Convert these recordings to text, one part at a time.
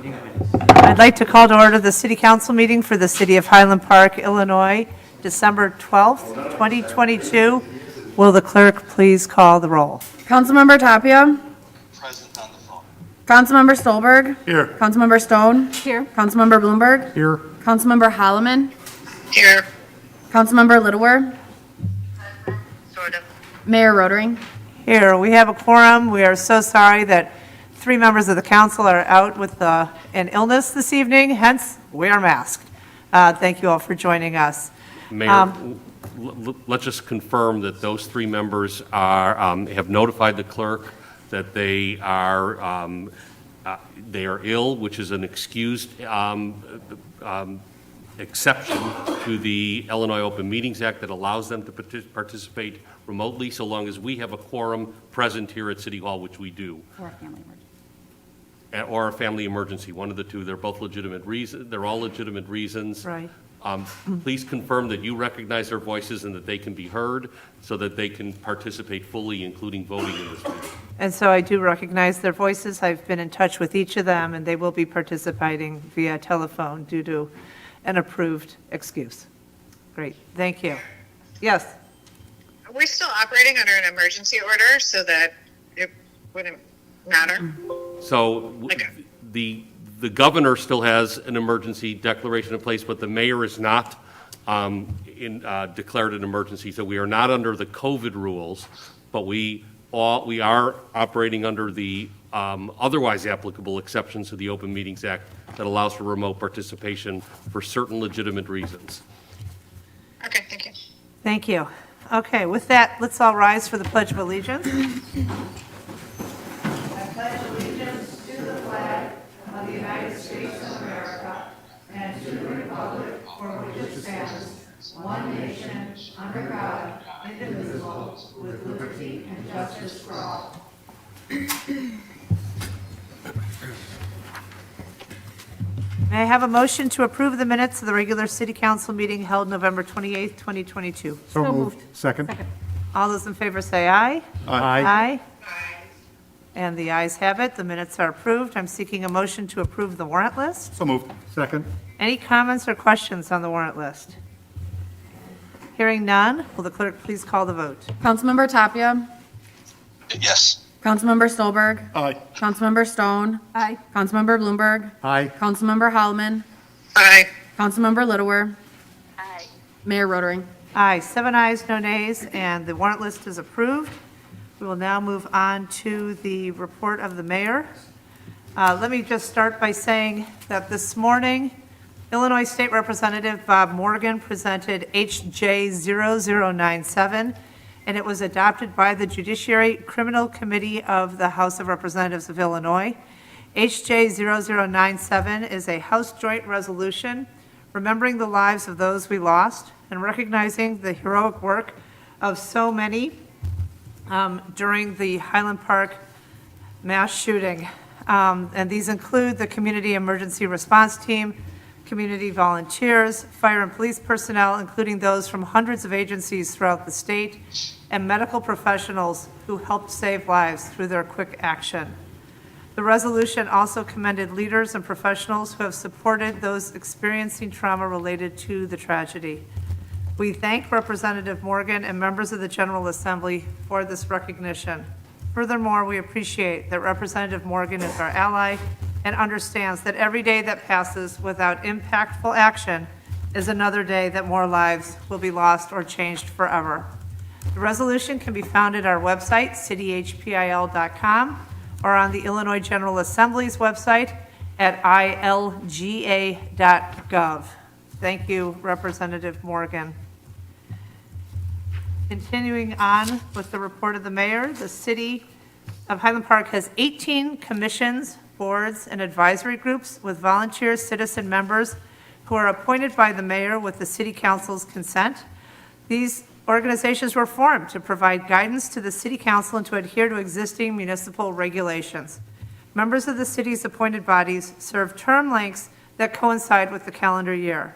I'd like to call to order the City Council meeting for the City of Highland Park, Illinois, December 12th, 2022. Will the clerk please call the roll? Councilmember Tapia. Present on the phone. Councilmember Stolberg. Here. Councilmember Stone. Here. Councilmember Bloomberg. Here. Councilmember Holloman. Here. Councilmember Littlewer. Sort of. Mayor Rotering. Here, we have a quorum. We are so sorry that 3 members of the council are out with an illness this evening, hence we are masked. Thank you all for joining us. Mayor, let's just confirm that those 3 members are, have notified the clerk that they are ill, which is an excused exception to the Illinois Open Meetings Act that allows them to participate remotely, so long as we have a quorum present here at City Hall, which we do. Or a family emergency. Or a family emergency, one of the two. They're both legitimate reasons. They're all legitimate reasons. Right. Please confirm that you recognize their voices and that they can be heard so that they can participate fully, including voting in this meeting. And so I do recognize their voices. I've been in touch with each of them, and they will be participating via telephone due to an approved excuse. Great, thank you. Yes, We're still operating under an emergency order so that it wouldn't matter. So the governor still has an emergency declaration in place, but the mayor is not declared an emergency. So we are not under the COVID rules, but we are operating under the otherwise applicable exceptions to the Open Meetings Act that allows for remote participation for certain legitimate reasons. Okay, thank you. thank you. Okay, with that, let's all rise for the Pledge of Allegiance. I pledge allegiance to the flag of the United States of America and to the republic for which it stands, one nation, under God, indivisible, with liberty and justice for all. May I have a motion to approve the minutes of the regular City Council meeting held November 28th, 2022? So moved. Second. All those in favor say aye. Aye. Aye. And the ayes have it. The minutes are approved. I'm seeking a motion to approve the warrant list. So moved. Second. Any comments or questions on the warrant list? Hearing none, will the clerk please call the vote? Councilmember Tapia. Yes. Councilmember Stolberg. Aye. Councilmember Stone. Aye. Councilmember Bloomberg. Aye. Councilmember Holloman. Aye. Councilmember Littlewer. Aye. Mayor Rotering. Aye, 7 ayes, no nays, and the warrant list is approved. We will now move on to the report of the mayor. Let me just start by saying that this morning, Illinois State Representative Bob Morgan presented HJ 0097, and it was adopted by the Judiciary Criminal Committee of the House of Representatives of Illinois. HJ 0097 is a House Joint Resolution remembering the lives of those we lost and recognizing the heroic work of so many during the Highland Park mass shooting. And these include the Community Emergency Response Team, community volunteers, fire and police personnel, including those from hundreds of agencies throughout the state, and medical professionals who helped save lives through their quick action. The resolution also commended leaders and professionals who have supported those experiencing trauma related to the tragedy. We thank Representative Morgan and members of the General Assembly for this recognition. Furthermore, we appreciate that Representative Morgan is our ally and understands that every day that passes without impactful action is another day that more lives will be lost or changed forever. The resolution can be found at our website, cityhpil.com, or on the Illinois General Assembly's website at ilga.gov. Thank you, Representative Morgan. Continuing on with the report of the mayor, the City of Highland Park has 18 commissions, boards, and advisory groups with volunteer citizen members who are appointed by the mayor with the City Council's consent. These organizations were formed to provide guidance to the City Council and to adhere to existing municipal regulations. Members of the city's appointed bodies serve term lengths that coincide with the calendar year.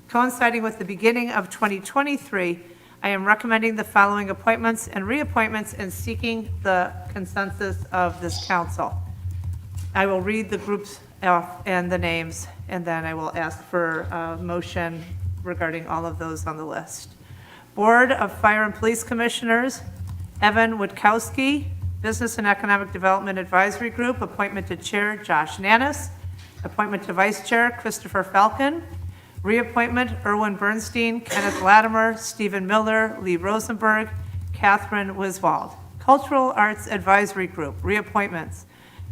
Coinciding with the beginning of 2023, I am recommending the following appointments and reappointments and seeking the consensus of this council. I will read the groups and the names, and then I will ask for a motion regarding all of those on the list. Board of Fire and Police Commissioners, Evan Witkowski, Business and Economic Development Advisory Group, appointment to Chair Josh Nanis, appointment to Vice Chair Christopher Falcon, reappointment Erwin Bernstein, Kenneth Latimer, Stephen Miller, Lee Rosenberg, Catherine Wiswald. Cultural Arts Advisory Group, reappointments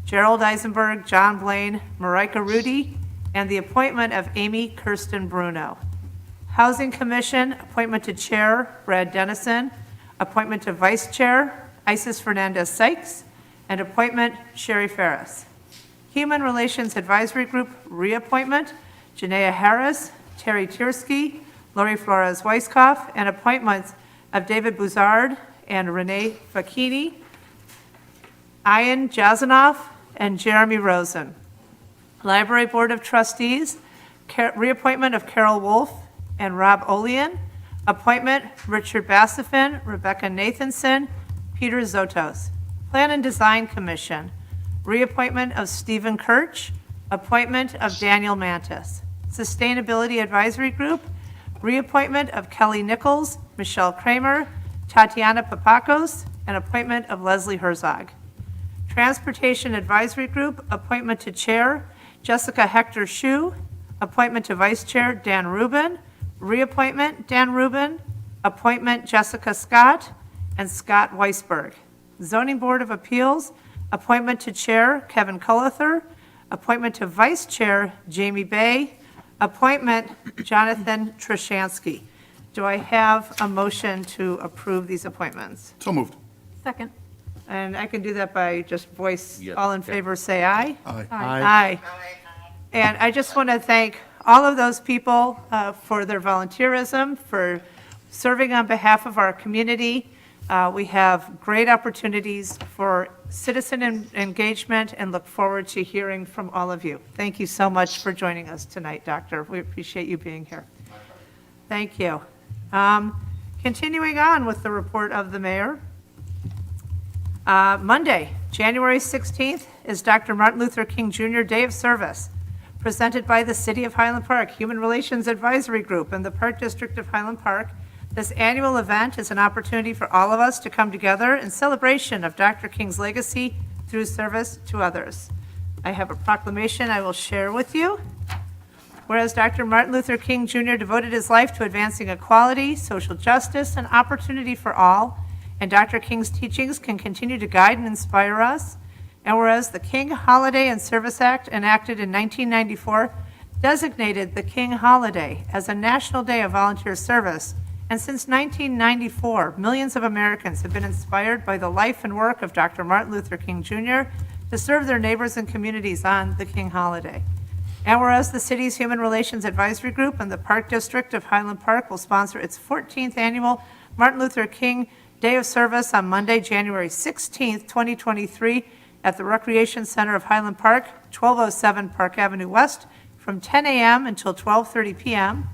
Gerald Eisenberg, John Blaine, Marika Rudy, and the appointment of Amy Kirsten Bruno. Housing Commission, appointment to Chair Brad Dennison, appointment to Vice Chair Isis Fernandez Sykes, and appointment Sherry Ferris. Human Relations Advisory Group, reappointment Janaea Harris, Terry Tiersky, Lori Flores Weiskopf, and appointments of David Buzard and Renee Facchini, Ian Jazanoff, and Jeremy Rosen. Library Board of Trustees, reappointment of Carol Wolf and Rob Olean, appointment Richard Bassifin, Rebecca Nathanson, Peter Zotos. Plan and Design Commission, reappointment of Stephen Kirch, appointment of Daniel Mantis. Sustainability Advisory Group, reappointment of Kelly Nichols, Michelle Kramer, Tatiana Papakos, and appointment of Leslie Herzog. Transportation Advisory Group, appointment to Chair Jessica Hector Shue, appointment to Vice Chair Dan Rubin, reappointment Dan Rubin, appointment Jessica Scott, and Scott Weisberg. Zoning Board of Appeals, appointment to Chair Kevin Cullither, appointment to Vice Chair Jamie Bay, appointment Jonathan Trushansky. Do I have a motion to approve these appointments? So moved. Second. And I can do that by just voice, Yes. all in favor, say aye. Aye. Aye. And I just want to thank all of those people for their volunteerism, for serving on behalf of our community. We have great opportunities for citizen engagement and look forward to hearing from all of you. Thank you so much for joining us tonight, Doctor. We appreciate you being here. Thank you. Continuing on with the report of the mayor. Monday, January 16th, is Dr. Martin Luther King Jr. Day of Service, presented by the City of Highland Park Human Relations Advisory Group and the Park District of Highland Park. This annual event is an opportunity for all of us to come together in celebration of Dr. King's legacy through service to others. I have a proclamation I will share with you. Whereas Dr. Martin Luther King Jr. devoted his life to advancing equality, social justice, and opportunity for all, and Dr. King's teachings can continue to guide and inspire us. And whereas the King Holiday and Service Act, enacted in 1994, designated the King Holiday as a national day of volunteer service, and since 1994, millions of Americans have been inspired by the life and work of Dr. Martin Luther King Jr. to serve their neighbors and communities on the King Holiday. And whereas the city's Human Relations Advisory Group and the Park District of Highland Park will sponsor its 14th annual Martin Luther King Day of Service on Monday, January 16th, 2023, at the Recreation Center of Highland Park, 1207 Park Avenue West, from 10 a.m. until 12:30 p.m.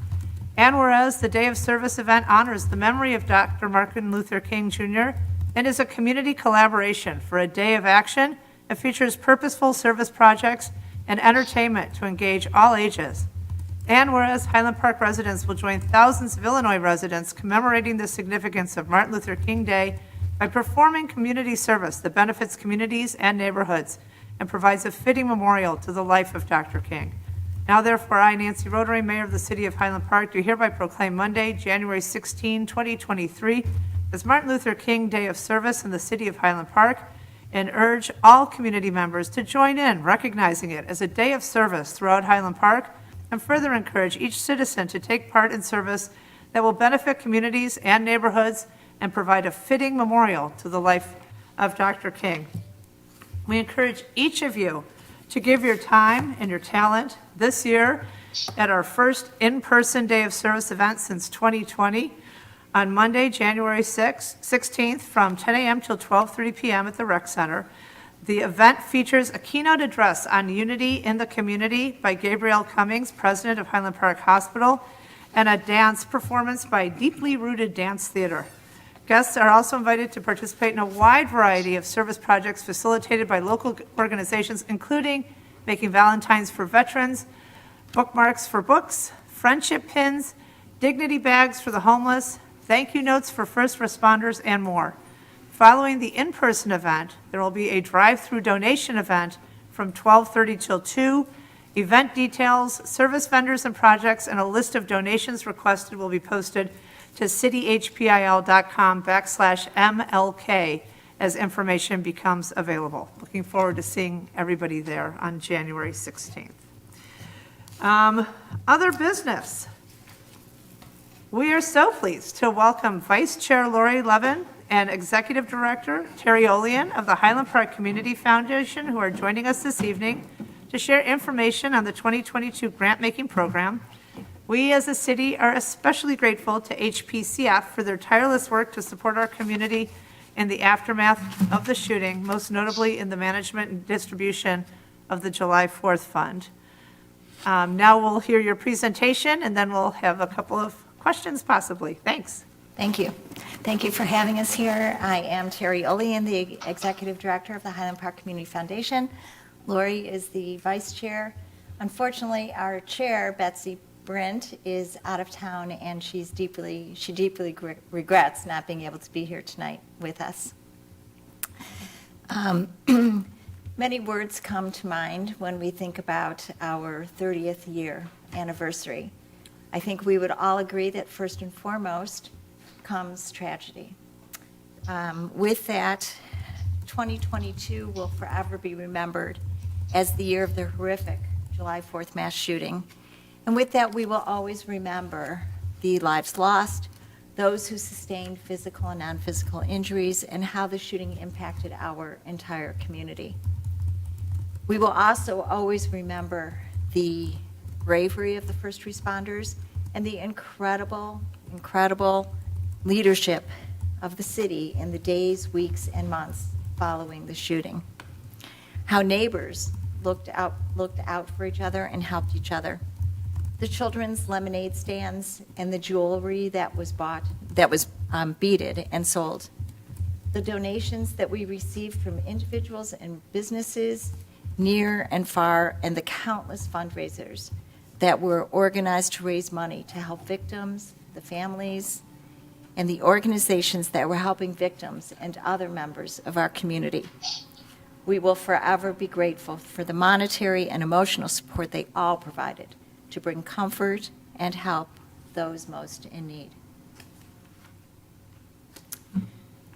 And whereas the Day of Service event honors the memory of Dr. Martin Luther King Jr. and is a community collaboration for a day of action, it features purposeful service projects and entertainment to engage all ages. And whereas Highland Park residents will join thousands of Illinois residents commemorating the significance of Martin Luther King Day by performing community service that benefits communities and neighborhoods and provides a fitting memorial to the life of Dr. King. Now therefore, I, Nancy Rotary, Mayor of the City of Highland Park, do hereby proclaim Monday, January 16, 2023, as Martin Luther King Day of Service in the City of Highland Park, and urge all community members to join in recognizing it as a day of service throughout Highland Park, and further encourage each citizen to take part in service that will benefit communities and neighborhoods and provide a fitting memorial to the life of Dr. King. We encourage each of you to give your time and your talent this year at our first in-person Day of Service event since 2020 on Monday, January 16th from 10 a.m. till 12:30 p.m. at the Rec Center. The event features a keynote address on unity in the community by Gabrielle Cummings, president of Highland Park Hospital, and a dance performance by Deeply Rooted Dance Theater. Guests are also invited to participate in a wide variety of service projects facilitated by local organizations, including making Valentines for veterans, bookmarks for books, friendship pins, dignity bags for the homeless, thank you notes for first responders, and more. Following the in-person event, there will be a drive-through donation event from 12:30 till 2. Event details, service vendors and projects, and a list of donations requested will be posted to cityhpil.com/MLK as information becomes available. Looking forward to seeing everybody there on January 16th. Other business. We are so pleased to welcome Vice Chair Lori Levin and Executive Director Terry Olean of the Highland Park Community Foundation, who are joining us this evening to share information on the 2022 grant-making program. We as a city are especially grateful to HPCF for their tireless work to support our community in the aftermath of the shooting, most notably in the management and distribution of the July 4th Fund. Now we'll hear your presentation, and then we'll have a couple of questions possibly. Thanks. Thank you. Thank you for having us here. I am Terry Olean, the Executive Director of the Highland Park Community Foundation. Lori is the Vice Chair. Unfortunately, our Chair, Betsy Brent, is out of town, and she deeply regrets not being able to be here tonight with us. Many words come to mind when we think about our 30th year anniversary. I think we would all agree that first and foremost comes tragedy. With that, 2022 will forever be remembered as the year of the horrific July 4th mass shooting. And with that, we will always remember the lives lost, those who sustained physical and non-physical injuries, and how the shooting impacted our entire community. We will also always remember the bravery of the first responders and the incredible leadership of the city in the days, weeks, and months following the shooting. How neighbors looked out for each other and helped each other. The children's lemonade stands and the jewelry that was beaded and sold. The donations that we received from individuals and businesses near and far, and the countless fundraisers that were organized to raise money to help victims, the families, and the organizations that were helping victims and other members of our community. We will forever be grateful for the monetary and emotional support they all provided to bring comfort and help those most in need.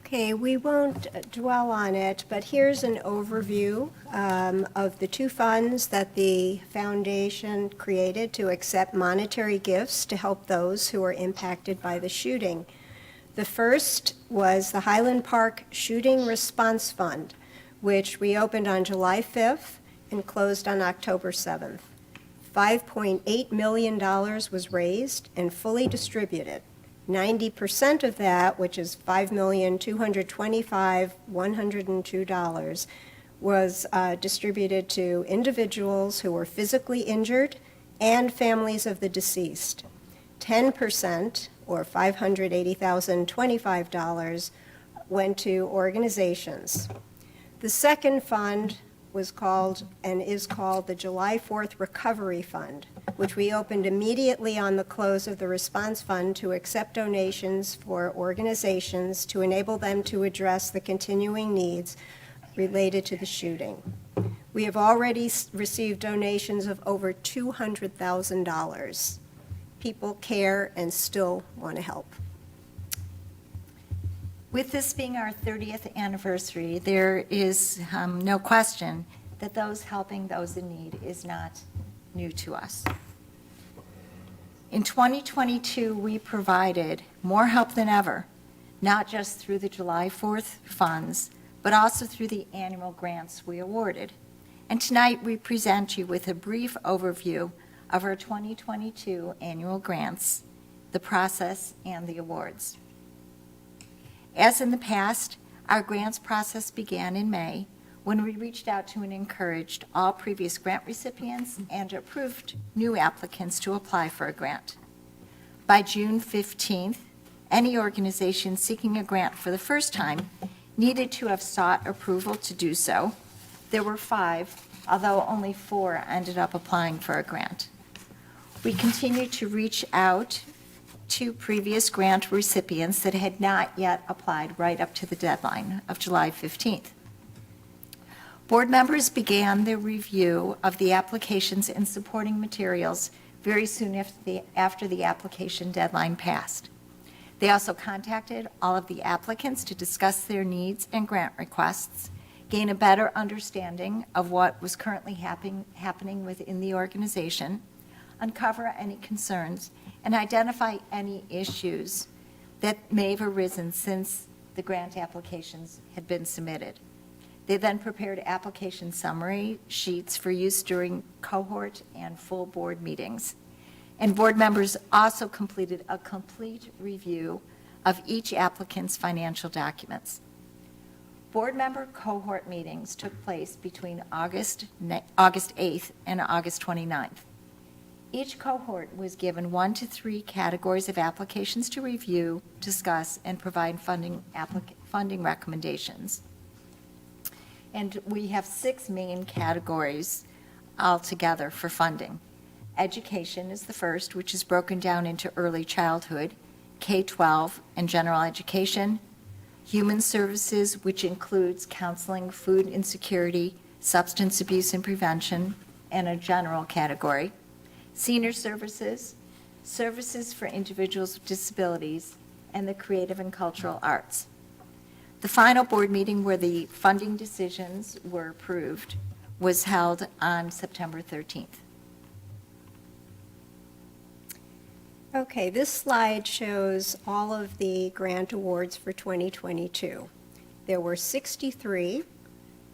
Okay, we won't dwell on it, but here's an overview of the two funds that the foundation created to accept monetary gifts to help those who were impacted by the shooting. The first was the Highland Park Shooting Response Fund, which we opened on July 5th and closed on October 7th. $5.8 million was raised and fully distributed. 90% of that, which is $5,225,102, was distributed to individuals who were physically injured and families of the deceased. 10%, or $580,025, went to organizations. The second fund was called and is called the July 4th Recovery Fund, which we opened immediately on the close of the response fund to accept donations for organizations to enable them to address the continuing needs related to the shooting. We have already received donations of over $200,000. People care and still want to help. With this being our 30th anniversary, there is no question that those helping those in need is not new to us. In 2022, we provided more help than ever, not just through the July 4th funds, but also through the annual grants we awarded. And tonight, we present you with a brief overview of our 2022 annual grants, the process, and the awards. As in the past, our grants process began in May when we reached out to and encouraged all previous grant recipients and approved new applicants to apply for a grant. By June 15th, any organization seeking a grant for the first time needed to have sought approval to do so. There were 5 although only 4 ended up applying for a grant. We continue to reach out to previous grant recipients that had not yet applied right up to the deadline of July 15th. Board members began their review of the applications and supporting materials very soon after the application deadline passed. They also contacted all of the applicants to discuss their needs and grant requests, gain a better understanding of what was currently happening within the organization, uncover any concerns, and identify any issues that may have arisen since the grant applications had been submitted. They then prepared application summary sheets for use during cohort and full board meetings. And board members also completed a complete review of each applicant's financial documents. Board member cohort meetings took place between August 8th and August 29th. Each cohort was given 1 to 3 categories of applications to review, discuss, and provide funding recommendations. And we have 6 main categories altogether for funding. Education is the first, which is broken down into early childhood, K-12, and general education. Human services, which includes counseling, food insecurity, substance abuse and prevention, and a general category. Senior services, services for individuals with disabilities, and the creative and cultural arts. The final board meeting where the funding decisions were approved was held on September 13th. Okay, this slide shows all of the grant awards for 2022. There were 63,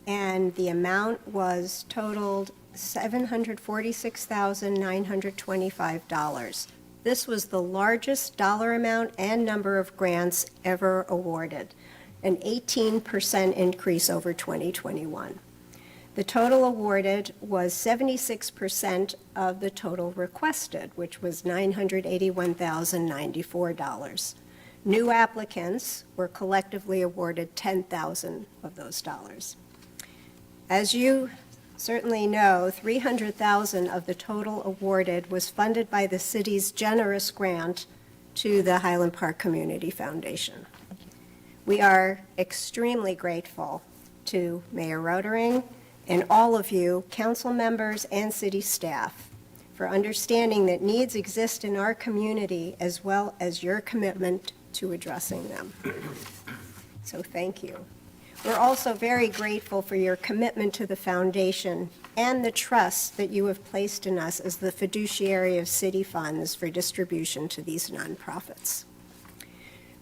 and the amount was totaled $746,925. This was the largest dollar amount and number of grants ever awarded, an 18% increase over 2021. The total awarded was 76% of the total requested, which was $981,094. New applicants were collectively awarded $10,000 of those dollars. As you certainly know, $300,000 of the total awarded was funded by the city's generous grant to the Highland Park Community Foundation. We are extremely grateful to Mayor Rotering and all of you, council members and city staff, for understanding that needs exist in our community as well as your commitment to addressing them. So thank you. We're also very grateful for your commitment to the foundation and the trust that you have placed in us as the fiduciary of city funds for distribution to these nonprofits.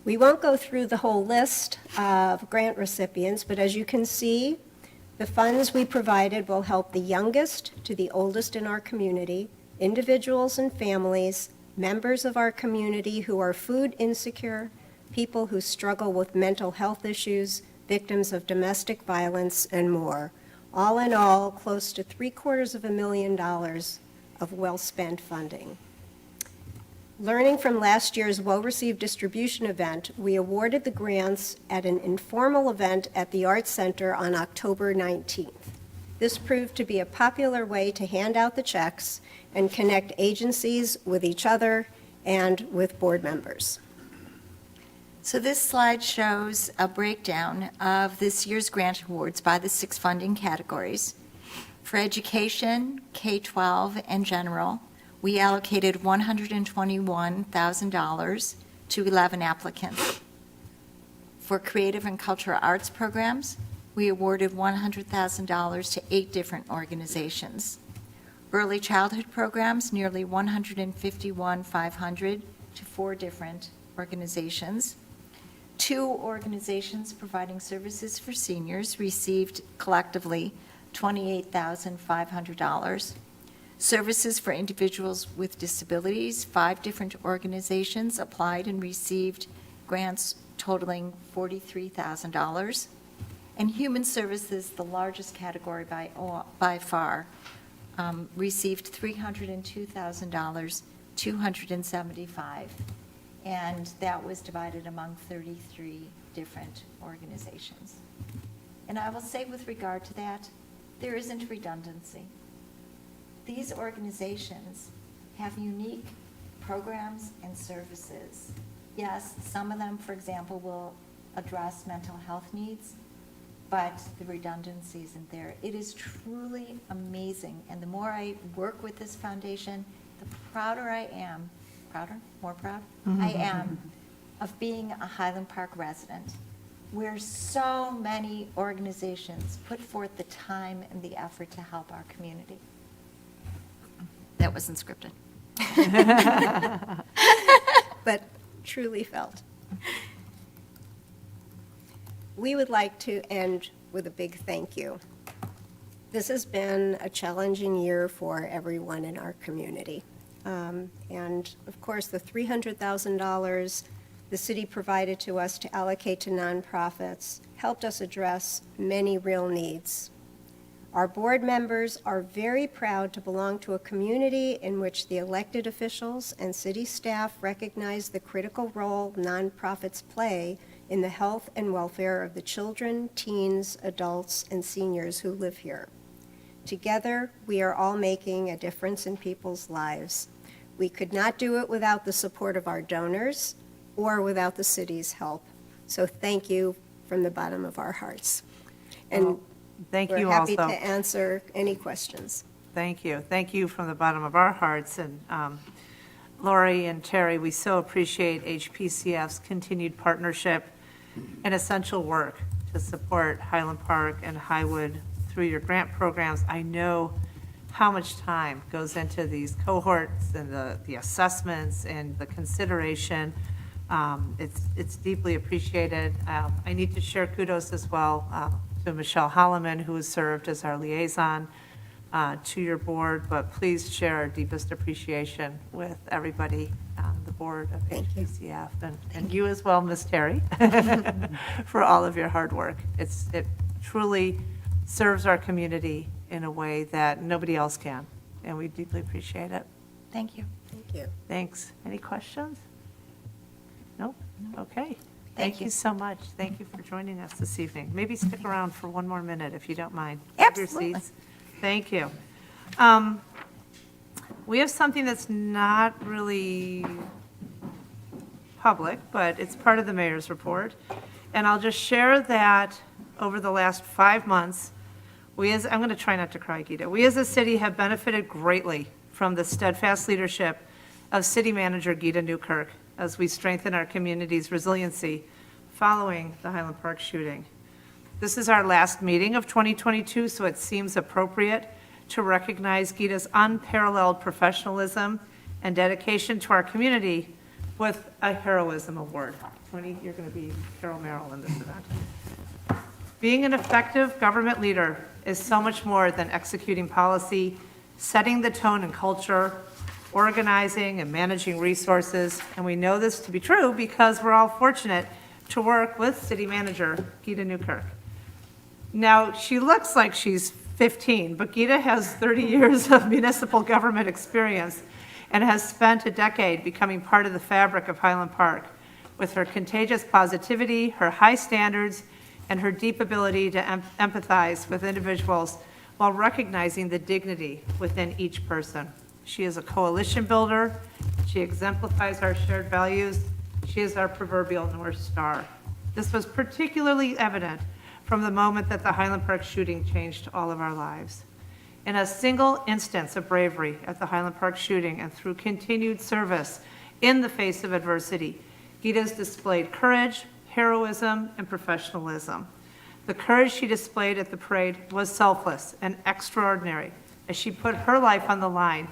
We won't go through the whole list of grant recipients, but as you can see, the funds we provided will help the youngest to the oldest in our community, individuals and families, members of our community who are food insecure, people who struggle with mental health issues, victims of domestic violence, and more. All in all, close to $750,000 of well-spent funding. Learning from last year's well-received distribution event, we awarded the grants at an informal event at the Arts Center on October 19th. This proved to be a popular way to hand out the checks and connect agencies with each other and with board members. So this slide shows a breakdown of this year's grant awards by the 6 funding categories. For education, K-12, and general, we allocated $121,000 to 11 applicants. For creative and cultural arts programs, we awarded $100,000 to 8 different organizations. Early childhood programs, nearly $151,500 to 4 different organizations. 2 organizations providing services for seniors received collectively $28,500. Services for individuals with disabilities, 5 different organizations applied and received grants totaling $43,000. And human services, the largest category by far, received $302,000, $275, and that was divided among 33 different organizations. And I will say with regard to that, there isn't redundancy. These organizations have unique programs and services. Yes, some of them, for example, will address mental health needs, but the redundancy isn't there. It is truly amazing, and the more I work with this foundation, the prouder I am, more proud, I am of being a Highland Park resident, where so many organizations put forth the time and the effort to help our community. That wasn't scripted. But truly felt. We would like to end with a big thank you. This has been a challenging year for everyone in our community. And of course, the $300,000 the city provided to us to allocate to nonprofits helped us address many real needs. Our board members are very proud to belong to a community in which the elected officials and city staff recognize the critical role nonprofits play in the health and welfare of the children, teens, adults, and seniors who live here. Together, we are all making a difference in people's lives. We could not do it without the support of our donors or without the city's help. So thank you from the bottom of our hearts. And Thank we're you happy also. to answer any questions. Thank you. Thank you from the bottom of our hearts. And Lori and Terry, we so appreciate HPCF's continued partnership and essential work to support Highland Park and Highwood through your grant programs. I know how much time goes into these cohorts and the assessments and the consideration. It's deeply appreciated. I need to share kudos as well to Michelle Holloman, who has served as our liaison to your board, but please share our deepest appreciation with everybody on the board of HPCF, and you as well, Ms. Terry, for all of your hard work. It truly serves our community in a way that nobody else can, and we deeply appreciate it. Thank you. Thank you. Thanks. Any questions? Nope? Okay. Thank Thank you you. so much. Thank you for joining us this evening. Maybe stick around for one more minute if you don't mind. Absolutely. Have your seats. Thank you. We have something that's not really public, but it's part of the mayor's report. And I'll just share that over the last 5 months, I'm going to try not to cry, Gita. We as a city have benefited greatly from the steadfast leadership of City Manager Gita Newkirk as we strengthen our community's resiliency following the Highland Park shooting. This is our last meeting of 2022, so it seems appropriate to recognize Gita's unparalleled professionalism and dedication to our community with a Heroism Award. Tony, you're going to be Carol Merrill in this event. Being an effective government leader is so much more than executing policy, setting the tone and culture, organizing and managing resources, and we know this to be true because we're all fortunate to work with City Manager Gita Newkirk. Now, she looks like she's 15, but Gita has 30 years of municipal government experience and has spent a decade becoming part of the fabric of Highland Park with her contagious positivity, her high standards, and her deep ability to empathize with individuals while recognizing the dignity within each person. She is a coalition builder. She exemplifies our shared values. She is our proverbial North Star. This was particularly evident from the moment that the Highland Park shooting changed all of our lives. In a single instance of bravery at the Highland Park shooting and through continued service in the face of adversity, Gita's displayed courage, heroism, and professionalism. The courage she displayed at the parade was selfless and extraordinary as she put her life on the line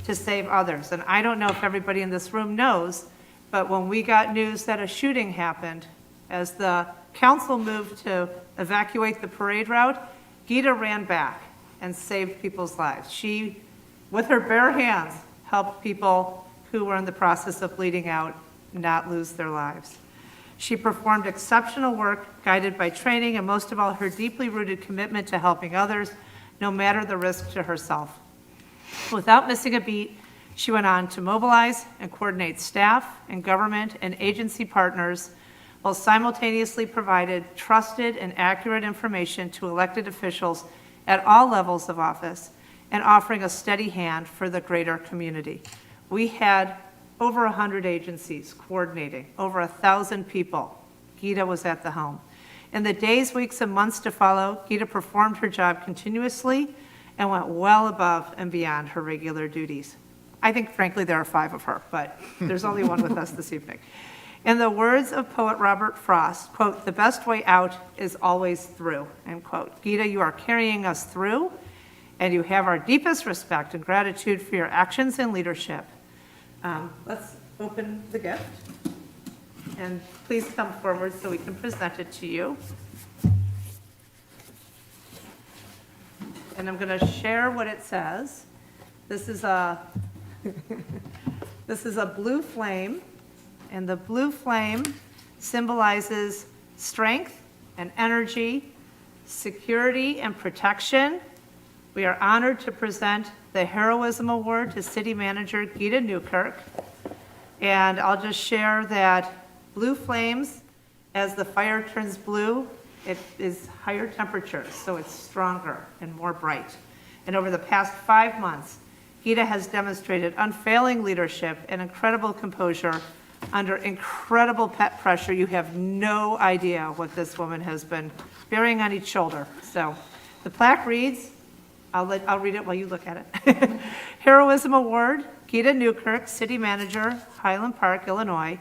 to save others. And I don't know if everybody in this room knows, but when we got news that a shooting happened, as the council moved to evacuate the parade route, Gita ran back and saved people's lives. She, with her bare hands, helped people who were in the process of bleeding out not lose their lives. She performed exceptional work, guided by training, and most of all, her deeply rooted commitment to helping others, no matter the risk to herself. Without missing a beat, she went on to mobilize and coordinate staff and government and agency partners while simultaneously provided trusted and accurate information to elected officials at all levels of office and offering a steady hand for the greater community. We had over 100 agencies coordinating, over 1,000 people. Gita was at the helm. In the days, weeks, and months to follow, Gita performed her job continuously and went well above and beyond her regular duties. I think, frankly, there are 5 of her, but there's only one with us this evening. In the words of poet Robert Frost, quote, "The best way out is always through," end quote. Gita, you are carrying us through, and you have our deepest respect and gratitude for your actions and leadership. Let's open the gift. And please come forward so we can present it to you. And I'm going to share what it says. This is a blue flame, and the blue flame symbolizes strength and energy, security and protection. We are honored to present the Heroism Award to City Manager Gita Newkirk. And I'll just share that blue flames, as the fire turns blue, it is higher temperatures, so it's stronger and more bright. And over the past 5 months, Gita has demonstrated unfailing leadership and incredible composure under incredible pressure. You have no idea what this woman has been bearing on each shoulder. So the plaque reads, I'll read it while you look at it. Heroism Award, Gita Newkirk, City Manager, Highland Park, Illinois.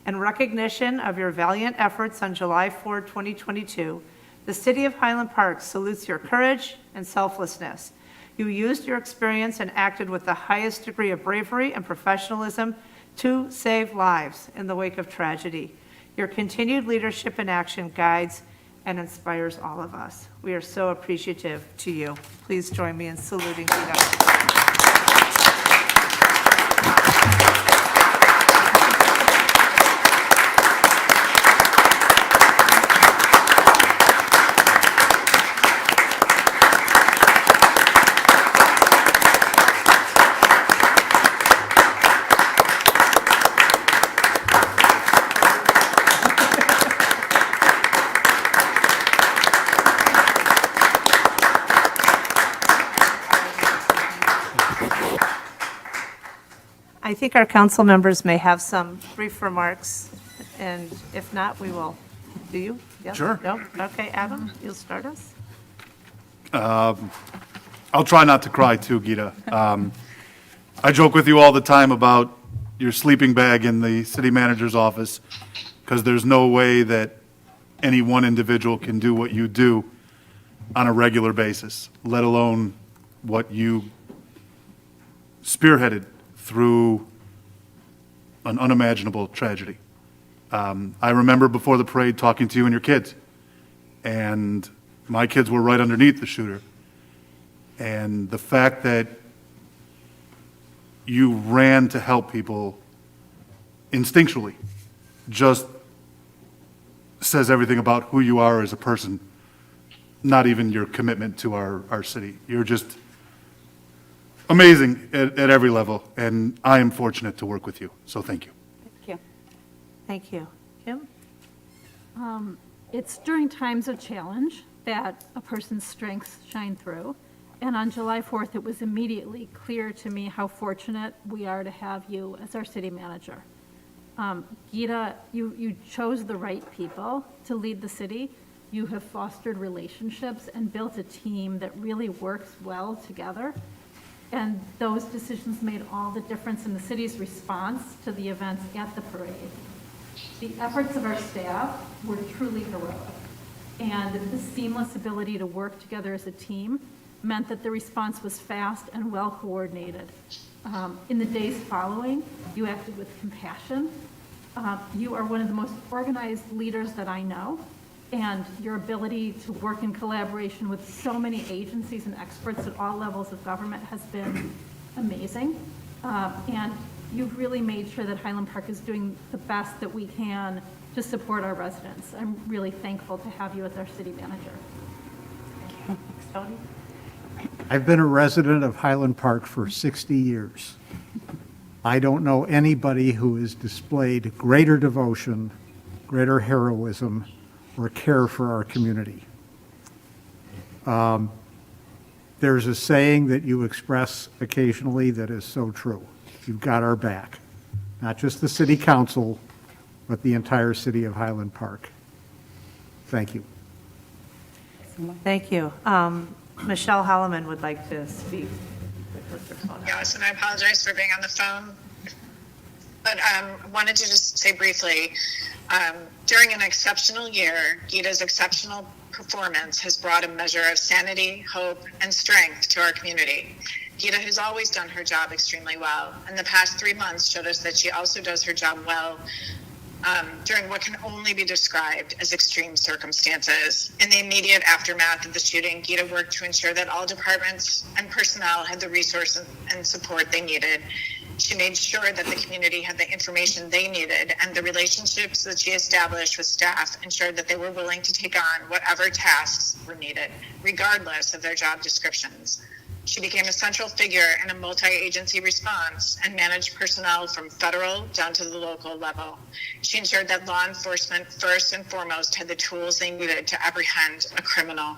In recognition of your valiant efforts on July 4, 2022, the City of Highland Park salutes your courage and selflessness. You used your experience and acted with the highest degree of bravery and professionalism to save lives in the wake of tragedy. Your continued leadership and action guides and inspires all of us. We are so appreciative to you. Please join me in saluting Gita. I think our council members may have some brief remarks, and if not, we will. Do you? Yes? Sure. No? Okay, Adam, you'll start us? I'll try not to cry too, Gita. I joke with you all the time about your sleeping bag in the city manager's office, because there's no way that any one individual can do what you do on a regular basis, let alone what you spearheaded through an unimaginable tragedy. I remember before the parade talking to you and your kids, and my kids were right underneath the shooter. And the fact that you ran to help people instinctually just says everything about who you are as a person, not even your commitment to our city. You're just amazing at every level, and I am fortunate to work with you, so thank you. Thank you. Thank you. Kim? It's during times of challenge that a person's strengths shine through. And on July 4th, it was immediately clear to me how fortunate we are to have you as our city manager. Gita, you chose the right people to lead the city. You have fostered relationships and built a team that really works well together. And those decisions made all the difference in the city's response to the events at the parade. The efforts of our staff were truly heroic. And the seamless ability to work together as a team meant that the response was fast and well coordinated. In the days following, you acted with compassion. You are one of the most organized leaders that I know, and your ability to work in collaboration with so many agencies and experts at all levels of government has been amazing. And you've really made sure that Highland Park is doing the best that we can to support our residents. I'm really thankful to have you as our city manager. Tony? I've been a resident of Highland Park for 60 years. I don't know anybody who has displayed greater devotion, greater heroism, or care for our community. there's a saying that you express occasionally that is so true. You've got our back, not just the city council, but the entire city of Highland Park. Thank you. Thank you. Michelle Holloman would like to speak. Yes, and I apologize for being on the phone. But wanted to just say briefly, during an exceptional year, Gita's exceptional performance has brought a measure of sanity, hope, and strength to our community. Gita has always done her job extremely well, and the past 3 months showed us that she also does her job well during what can only be described as extreme circumstances. In the immediate aftermath of the shooting, Gita worked to ensure that all departments and personnel had the resources and support they needed. She made sure that the community had the information they needed, and the relationships that she established with staff ensured that they were willing to take on whatever tasks were needed, regardless of their job descriptions. She became a central figure in a multi-agency response and managed personnel from federal down to the local level. She ensured that law enforcement first and foremost had the tools they needed to apprehend a criminal.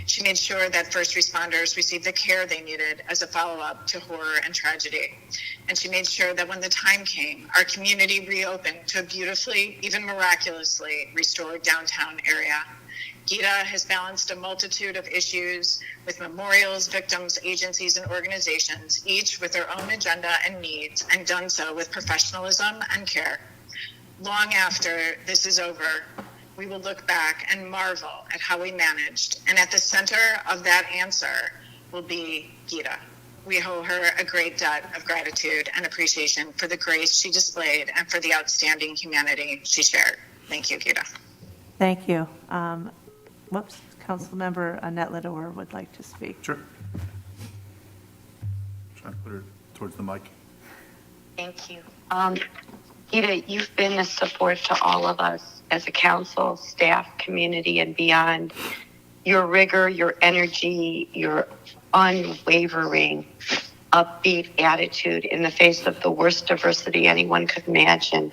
She made sure that first responders received the care they needed as a follow-up to horror and tragedy. And she made sure that when the time came, our community reopened to a beautifully, even miraculously, restored downtown area. Gita has balanced a multitude of issues with memorials, victims, agencies, and organizations, each with their own agenda and needs, and done so with professionalism and care. Long after this is over, we will look back and marvel at how we managed, and at the center of that answer will be Gita. We owe her a great debt of gratitude and appreciation for the grace she displayed and for the outstanding humanity she shared. Thank you, Gita. Thank you. Councilmember Annette Lidower would like to speak. Sure. Trying to put her towards the mic. Thank you. Gita, you've been a support to all of us as a council, staff, community, and beyond. Your rigor, your energy, your unwavering, upbeat attitude in the face of the worst diversity anyone could imagine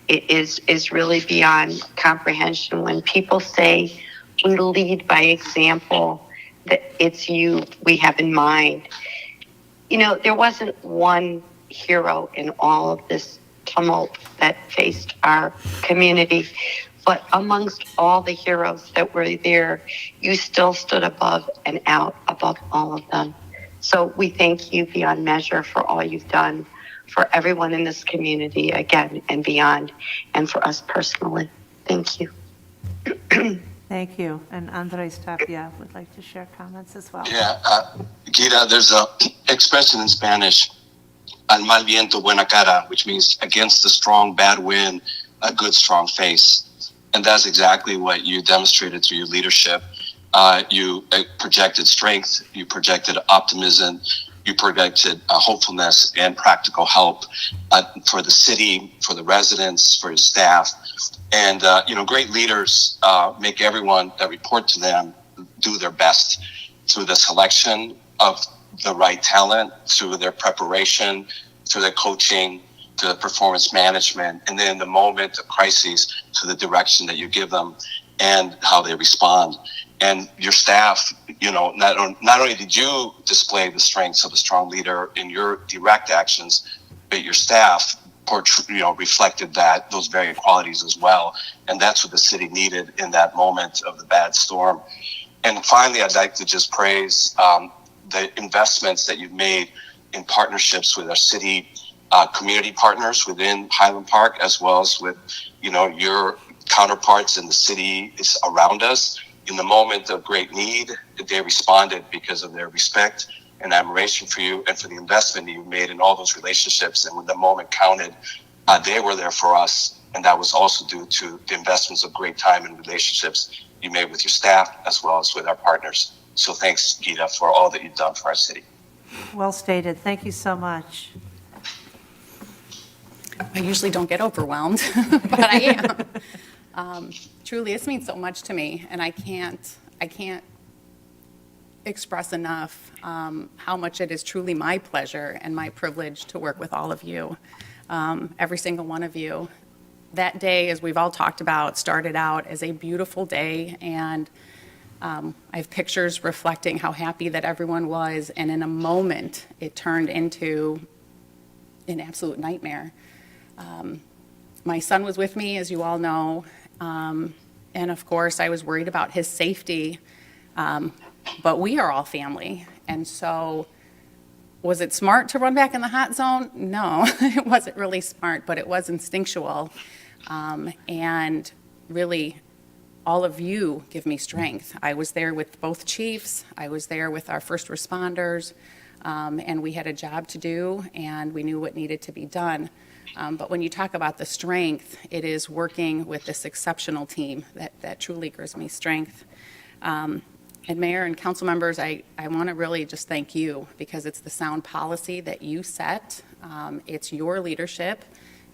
is really beyond comprehension. When people say we lead by example, that it's you we have in mind. You know, there wasn't one hero in all of this tumult that faced our community, but amongst all the heroes that were there, you still stood above and out above all of them. So we thank you beyond measure for all you've done for everyone in this community, again, and beyond, and for us personally. Thank you. Thank you. And Andres Tapia would like to share comments as well. Yeah, Gita, there's a expression in Spanish, al mal viento buena cara, which means against the strong bad wind, a good strong face. And that's exactly what you demonstrated through your leadership. You projected strength, you projected optimism, you projected hopefulness and practical help for the city, for the residents, for your staff. And, great leaders make everyone that report to them do their best through the selection of the right talent, through their preparation, through their coaching, to the performance management, and then the moment of crises, to the direction that you give them and how they respond. And your staff, not only did you display the strengths of a strong leader in your direct actions, but your staff reflected those very qualities as well. And that's what the city needed in that moment of the bad storm. And finally, I'd like to just praise the investments that you've made in partnerships with our city community partners within Highland Park, as well as with, your counterparts in the city around us. In the moment of great need, they responded because of their respect and admiration for you and for the investment you made in all those relationships. And when the moment counted, they were there for us. And that was also due to the investments of great time and relationships you made with your staff as well as with our partners. So thanks, Gita, for all that you've done for our city. Well stated. Thank you so much. I usually don't get overwhelmed, but I am. Truly, this means so much to me, and I can't express enough how much it is truly my pleasure and my privilege to work with all of you, every single one of you. That day, as we've all talked about, started out as a beautiful day, and I have pictures reflecting how happy that everyone was, and in a moment, it turned into an absolute nightmare. My son was with me, as you all know, and of course, I was worried about his safety, but we are all family, and so was it smart to run back in the hot zone? No, it wasn't really smart, but it was instinctual, and really, all of you give me strength. I was there with both chiefs, I was there with our first responders, and we had a job to do, and we knew what needed to be done. But when you talk about the strength, it is working with this exceptional team that truly gives me strength. And Mayor and council members, I want to really just thank you, because it's the sound policy that you set. It's your leadership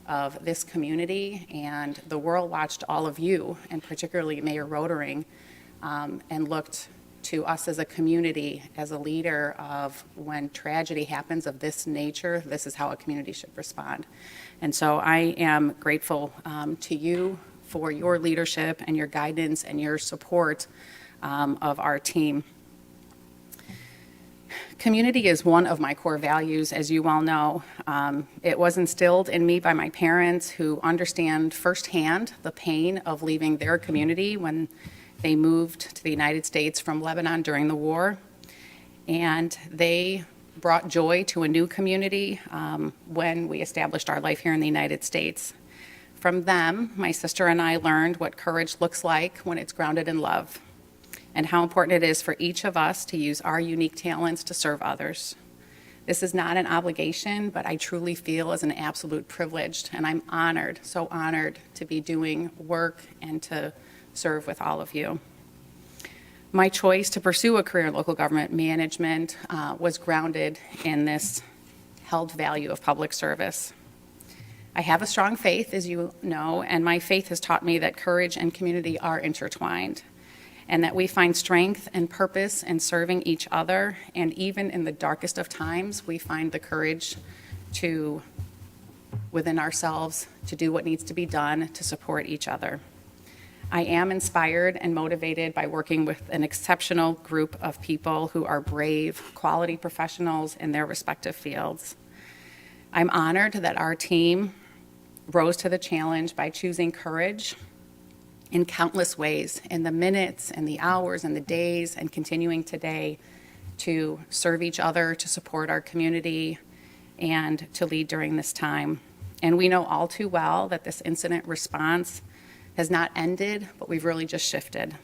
of this community, and the world watched all of you, and particularly Mayor Rotering, and looked to us as a community, as a leader of when tragedy happens of this nature, this is how a community should respond. And so I am grateful to you for your leadership and your guidance and your support of our team. Community is one of my core values, as you all know. It was instilled in me by my parents, who understand firsthand the pain of leaving their community when they moved to the United States from Lebanon during the war. And they brought joy to a new community when we established our life here in the United States. From them, my sister and I learned what courage looks like when it's grounded in love, and how important it is for each of us to use our unique talents to serve others. This is not an obligation, but I truly feel as an absolute privilege, and I'm honored, so honored to be doing work and to serve with all of you. My choice to pursue a career in local government management was grounded in this held value of public service. I have a strong faith, as you know, and my faith has taught me that courage and community are intertwined, and that we find strength and purpose in serving each other, and even in the darkest of times, we find the courage to, within ourselves, to do what needs to be done to support each other. I am inspired and motivated by working with an exceptional group of people who are brave, quality professionals in their respective fields. I'm honored that our team rose to the challenge by choosing courage in countless ways, in the minutes and the hours and the days, and continuing today to serve each other, to support our community, and to lead during this time. And we know all too well that this incident response has not ended, but we've really just shifted.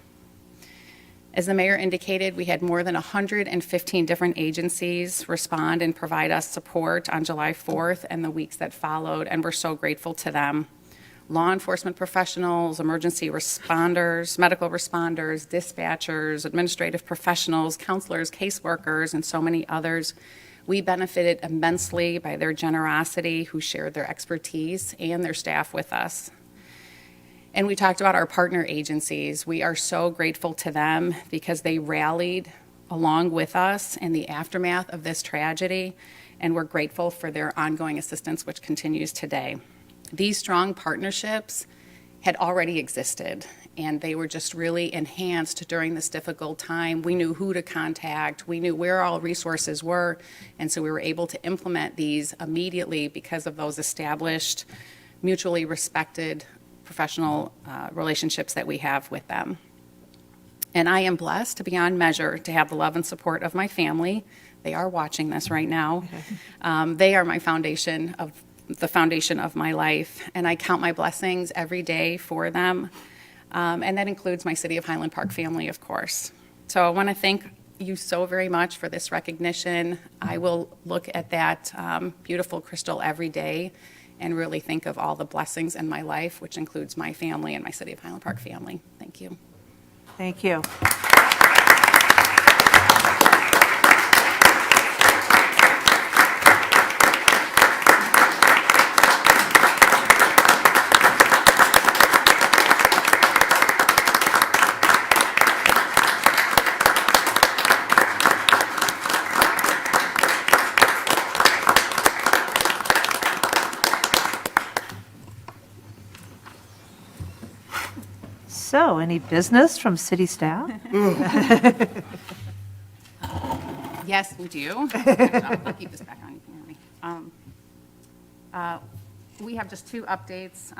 As the mayor indicated, we had more than 115 different agencies respond and provide us support on July 4th and the weeks that followed, and we're so grateful to them. Law enforcement professionals, emergency responders, medical responders, dispatchers, administrative professionals, counselors, caseworkers, and so many others. We benefited immensely by their generosity, who shared their expertise and their staff with us. And we talked about our partner agencies. We are so grateful to them because they rallied along with us in the aftermath of this tragedy, and we're grateful for their ongoing assistance, which continues today. These strong partnerships had already existed, and they were just really enhanced during this difficult time. We knew who to contact, we knew where all resources were, and so we were able to implement these immediately because of those established, mutually respected professional relationships that we have with them. And I am blessed beyond measure to have the love and support of my family. They are watching this right now. They are my foundation of the foundation of my life, and I count my blessings every day for them. And that includes my City of Highland Park family, of course. So I want to thank you so very much for this recognition. I will look at that beautiful crystal every day and really think of all the blessings in my life, which includes my family and my City of Highland Park family. Thank you. Thank you. So, any business from city staff? Yes, we do. I'll keep this back on, you can hear me. We have just two updates.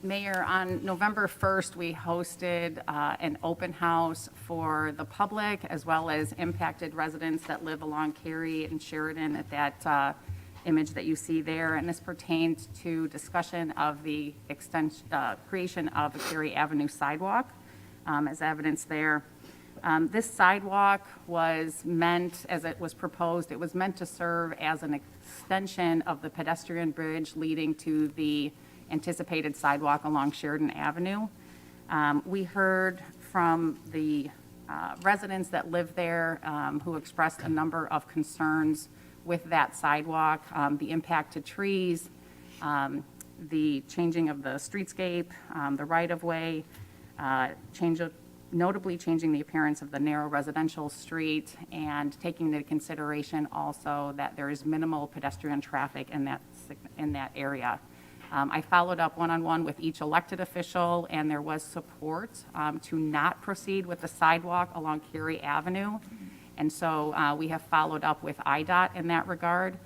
Mayor, on November 1st, we hosted an open house for the public as well as impacted residents that live along Cary and Sheridan at that image that you see there. And this pertained to discussion of the creation of a Cary Avenue sidewalk as evidence there. This sidewalk was meant, as it was proposed, it was meant to serve as an extension of the pedestrian bridge leading to the anticipated sidewalk along Sheridan Avenue. We heard from the residents that live there who expressed a number of concerns with that sidewalk, the impact to trees, the changing of the streetscape, the right-of-way, notably changing the appearance of the narrow residential street and taking into consideration also that there is minimal pedestrian traffic in that area. I followed up one-on-one with each elected official, and there was support to not proceed with the sidewalk along Cary Avenue. And so we have followed up with IDOT in that regard.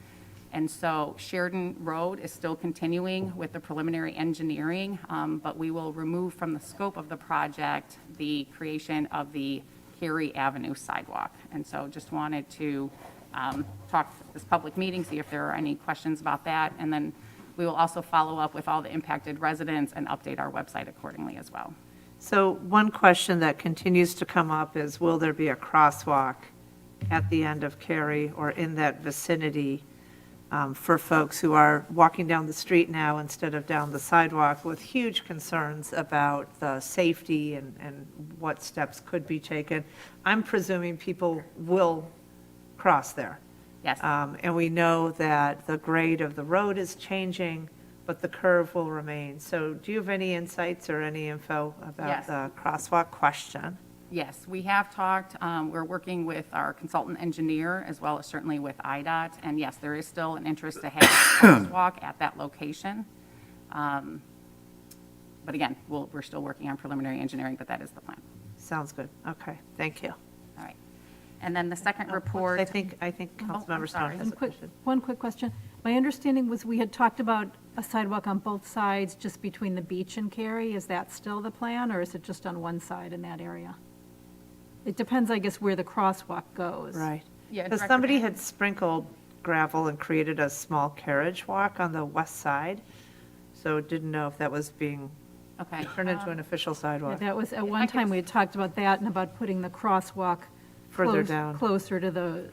And so Sheridan Road is still continuing with the preliminary engineering, but we will remove from the scope of the project the creation of the Cary Avenue sidewalk. And so just wanted to talk at this public meeting, see if there are any questions about that. And then we will also follow up with all the impacted residents and update our website accordingly as well. So one question that continues to come up is, will there be a crosswalk at the end of Cary or in that vicinity for folks who are walking down the street now instead of down the sidewalk, with huge concerns about the safety and what steps could be taken? I'm presuming people will cross there. Yes. And we know that the grade of the road is changing, but the curve will remain. So do you have any insights or any info about Yes. the crosswalk question? Yes, we have talked. We're working with our consultant engineer as well as certainly with IDOT. And yes, there is still an interest to have a crosswalk at that location. But again, we're still working on preliminary engineering, but that is the plan. Sounds good. Okay, thank you. All right. And then the second report. I think Councilmember Stone has a question. One quick question. My understanding was we had talked about a sidewalk on both sides, just between the beach and Cary. Is that still the plan, or is it just on one side in that area? It depends, I guess, where the crosswalk goes. Right. Yeah, Because Director somebody Bannon. had sprinkled gravel and created a small carriage walk on the west side, so didn't know if that was being Okay. turned into an official Yeah, sidewalk. that was, at one time, we had talked about that and about putting the crosswalk Further down. closer to the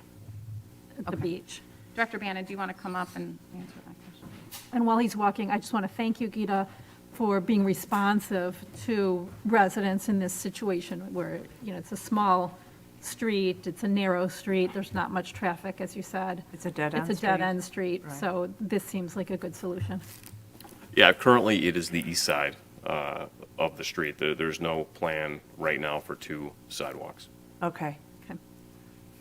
Okay. beach. Director Bannon, do you want to come up and answer that question? And while he's walking, I just want to thank you, Gita, for being responsive to residents in this situation where, it's a small street, it's a narrow street, there's not much traffic, as you said. It's a dead-end It's a street. dead-end street, Right. so this seems like a good solution. Yeah, currently it is the east side of the street. There's no plan right now for two sidewalks. Okay, Okay.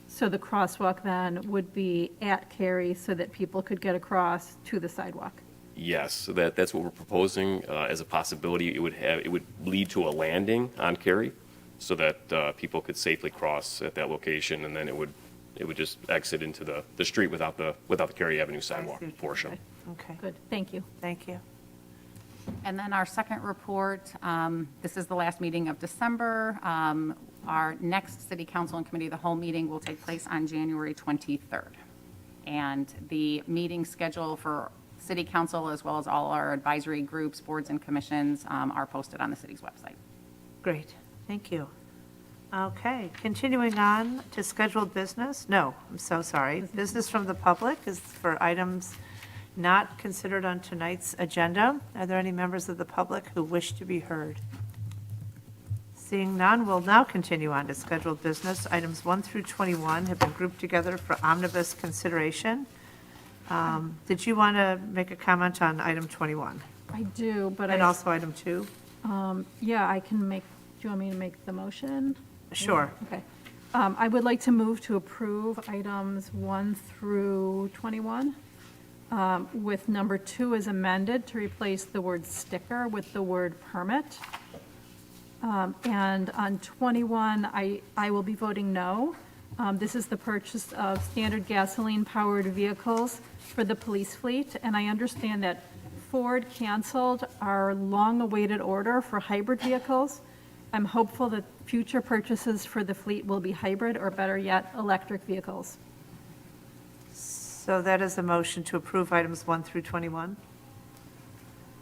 So the crosswalk then would be at Cary so that people could get across to the sidewalk? Yes, so that's what we're proposing as a possibility. It would lead to a landing on Cary so that people could safely cross at that location, and then it would just exit into the street without the Cary Avenue sidewalk portion. okay, Good, thank you. thank you. And then our second report, this is the last meeting of December. Our next City Council and Committee of the Whole meeting will take place on January 23rd. And the meeting schedule for City Council, as well as all our advisory groups, boards, and commissions, are posted on the city's website. Great, thank you. Okay, continuing on to scheduled business. No, I'm so sorry. Business from the public is for items not considered on tonight's agenda. Are there any members of the public who wish to be heard? Seeing none, we'll now continue on to scheduled business. Items 1 through 21 have been grouped together for omnibus consideration. Did you want to make a comment on item 21? I do, but And also item 2? yeah, I can make, do you want me to make the motion? Sure. Okay. I would like to move to approve items 1 through 21, with number 2 as amended to replace the word sticker with the word permit. And on 21, I will be voting no. This is the purchase of standard gasoline-powered vehicles for the police fleet, and I understand that Ford canceled our long-awaited order for hybrid vehicles. I'm hopeful that future purchases for the fleet will be hybrid, or better yet, electric vehicles. So that is a motion to approve items 1 through 21.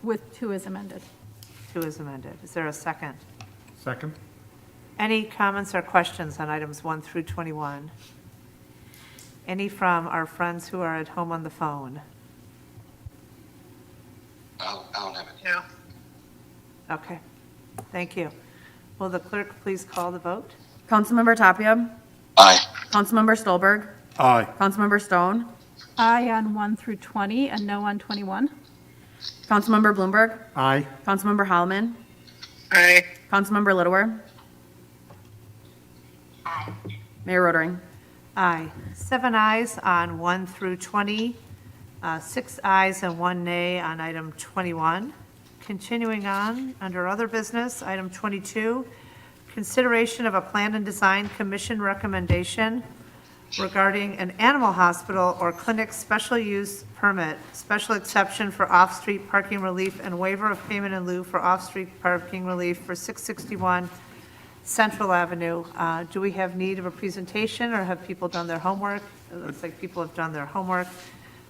With 2 as amended. 2 is amended. Is there a second? Second? Any comments or questions on items 1 through 21? Any from our friends who are at home on the phone? I don't have any. No. Okay, thank you. Will the clerk please call the vote? Councilmember Tapia. Aye. Councilmember Stolberg. Aye. Councilmember Stone. Aye on 1 through 20 and no on 21. Councilmember Bloomberg. Aye. Councilmember Holloman. Aye. Councilmember Littlewer. Mayor Rotering. Aye. 7 ayes on 1 through 20, 6 ayes and 1 nay on item 21. Continuing on, under other business, item 22, consideration of a plan and design commission recommendation regarding an animal hospital or clinic special use permit, special exception for off-street parking relief and waiver of payment in lieu for off-street parking relief for 661 Central Avenue. Do we have need of a presentation, or have people done their homework? It looks like people have done their homework.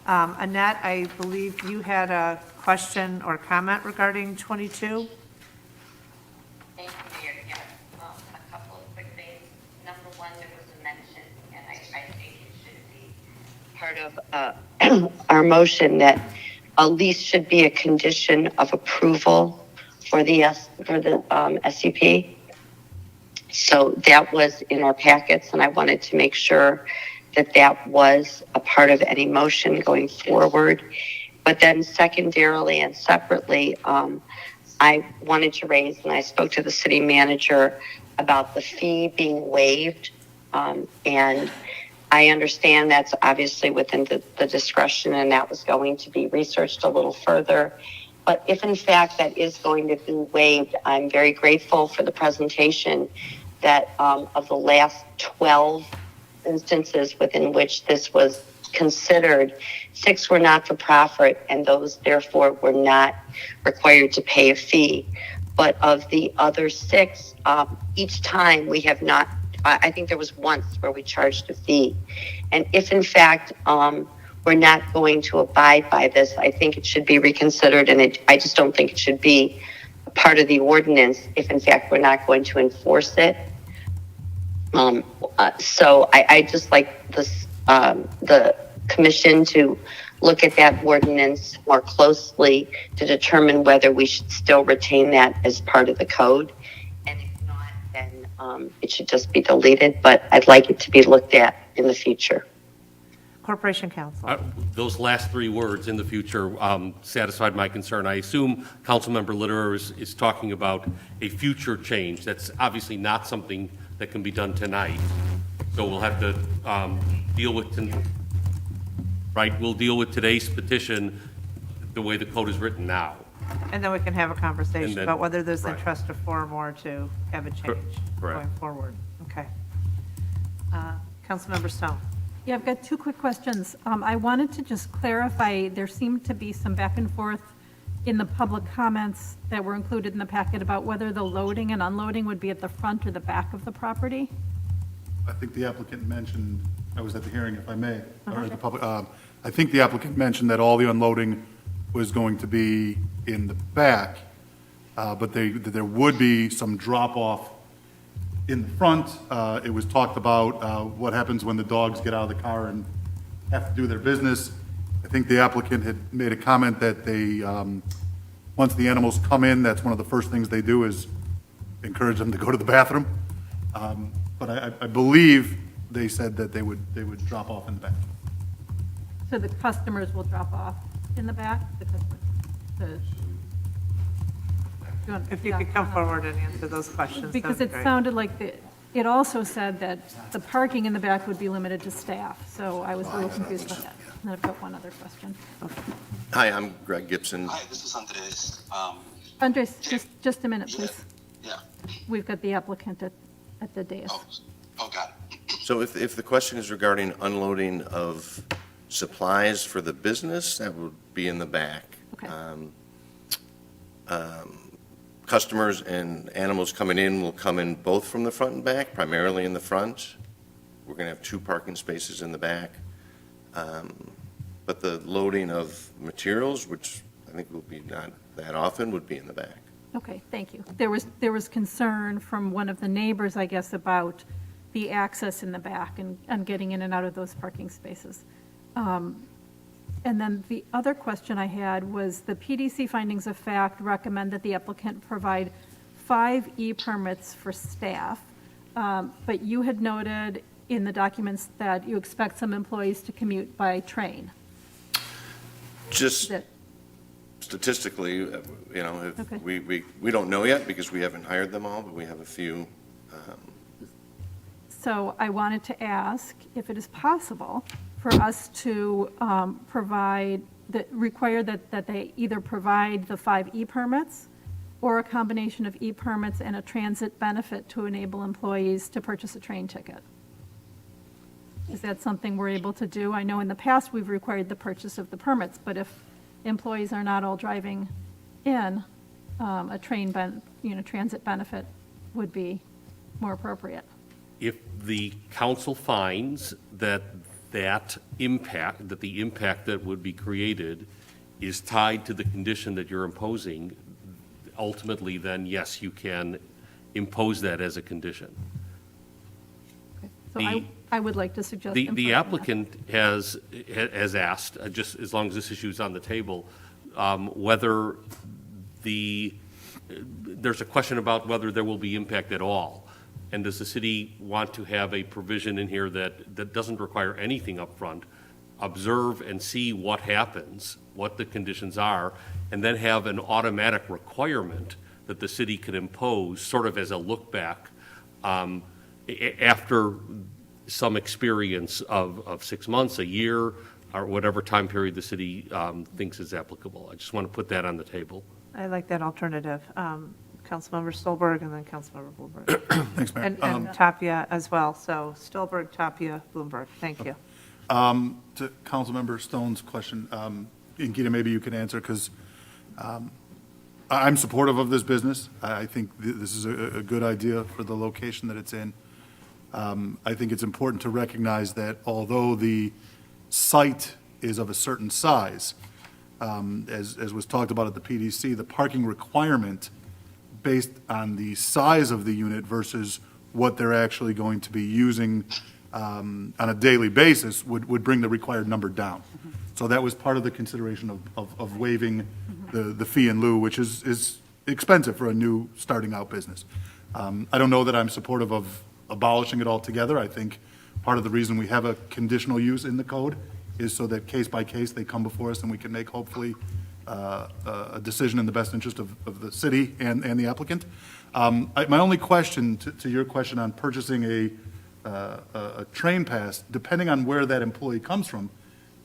Annette, I believe you had a question or comment regarding 22? Thank you, Mayor. Yes, a couple of quick things. Number one, there was a mention, and I think it should be part of our motion that a lease should be a condition of approval for the SUP. So that was in our packets, and I wanted to make sure that that was a part of any motion going forward. But then secondarily and separately, I wanted to raise, and I spoke to the city manager about the fee being waived. And I understand that's obviously within the discretion, and that was going to be researched a little further. But if in fact that is going to be waived, I'm very grateful for the presentation that of the last 12 instances within which this was considered, 6 were not for profit, and those therefore were not required to pay a fee. But of the other 6, each time we have not, I think there was once where we charged a fee. And if in fact we're not going to abide by this, I think it should be reconsidered, and I just don't think it should be a part of the ordinance if in fact we're not going to enforce it. So I just like this, the commission to look at that ordinance more closely to determine whether we should still retain that as part of the code. And if not, then it should just be deleted, but I'd like it to be looked at in the future. Corporation Counsel. Those last 3 words, in the future, satisfied my concern. I assume Councilmember Litterer is talking about a future change. That's obviously not something that can be done tonight. So we'll have to deal with, we'll deal with today's petition the way the code is written now. And then we can have a conversation then- about whether there's right. interest to 4 or more to have a change Correct. going forward. Okay. Councilmember Stone. Yeah, I've got 2 quick questions. I wanted to just clarify, there seemed to be some back and forth in the public comments that were included in the packet about whether the loading and unloading would be at the front or the back of the property. I think the applicant mentioned, I was at the hearing, if I may, or the public, I think the applicant mentioned that all the unloading was going to be in the back, but that there would be some drop-off in the front. It was talked about what happens when the dogs get out of the car and have to do their business. I think the applicant had made a comment that they, once the animals come in, that's one of the first things they do is encourage them to go to the bathroom. But I believe they said that they would drop off in the back. So the customers will drop off in the back? If you could come forward and answer those questions, Because that'd it be great. sounded like it also said that the parking in the back would be limited to staff, so I was a little confused about that. And then I've got one other question. Hi, I'm Greg Gibson. Hi, this is Andres. Andres, just a minute, please. Yeah. we've got the applicant at the dais. Oh, got it. So if the question is regarding unloading of supplies for the business, that would be in the back. Okay. Customers and animals coming in will come in both from the front and back, primarily in the front. We're going to have 2 parking spaces in the back. But the loading of materials, which I think will be not that often, would be in the back. Okay, thank you. There was concern from one of the neighbors, I guess, about the access in the back and getting in and out of those parking spaces. And then the other question I had was the PDC findings of fact recommend that the applicant provide 5 e-permits for staff. But you had noted in the documents that you expect some employees to commute by train. Just That- statistically, Okay. we don't know yet because we haven't hired them all, but we have a few. So I wanted to ask if it is possible for us to require that they either provide the 5 e-permits or a combination of e-permits and a transit benefit to enable employees to purchase a train ticket. Is that something we're able to do? I know in the past we've required the purchase of the permits, but if employees are not all driving in, a transit benefit would be more appropriate. If the council finds that the impact that would be created is tied to the condition that you're imposing, ultimately, then yes, you can impose that as a condition. So The- I would like to suggest. The implementing that. applicant has asked, just as long as this issue is on the table, whether there's a question about whether there will be impact at all. And does the city want to have a provision in here that doesn't require anything up front, observe and see what happens, what the conditions are, and then have an automatic requirement that the city can impose, sort of as a look back, after some experience of 6 months, a year, or whatever time period the city thinks is applicable. I just want to put that on the table. I like that alternative. Councilmember Stolberg and then Councilmember Bloomberg. Thanks, Mayor. And Tapia as well. So Stolberg, Tapia, Bloomberg. Thank you. To Councilmember Stone's question, and Gita, maybe you can answer, because I'm supportive of this business. I think this is a good idea for the location that it's in. I think it's important to recognize that although the site is of a certain size, as was talked about at the PDC, the parking requirement based on the size of the unit versus what they're actually going to be using on a daily basis would bring the required number down. So that was part of the consideration of waiving the fee in lieu, which is expensive for a new starting out business. I don't know that I'm supportive of abolishing it altogether. I think part of the reason we have a conditional use in the code is so that case by case they come before us and we can make hopefully a decision in the best interest of the city and the applicant. My only question to your question on purchasing a train pass, depending on where that employee comes from,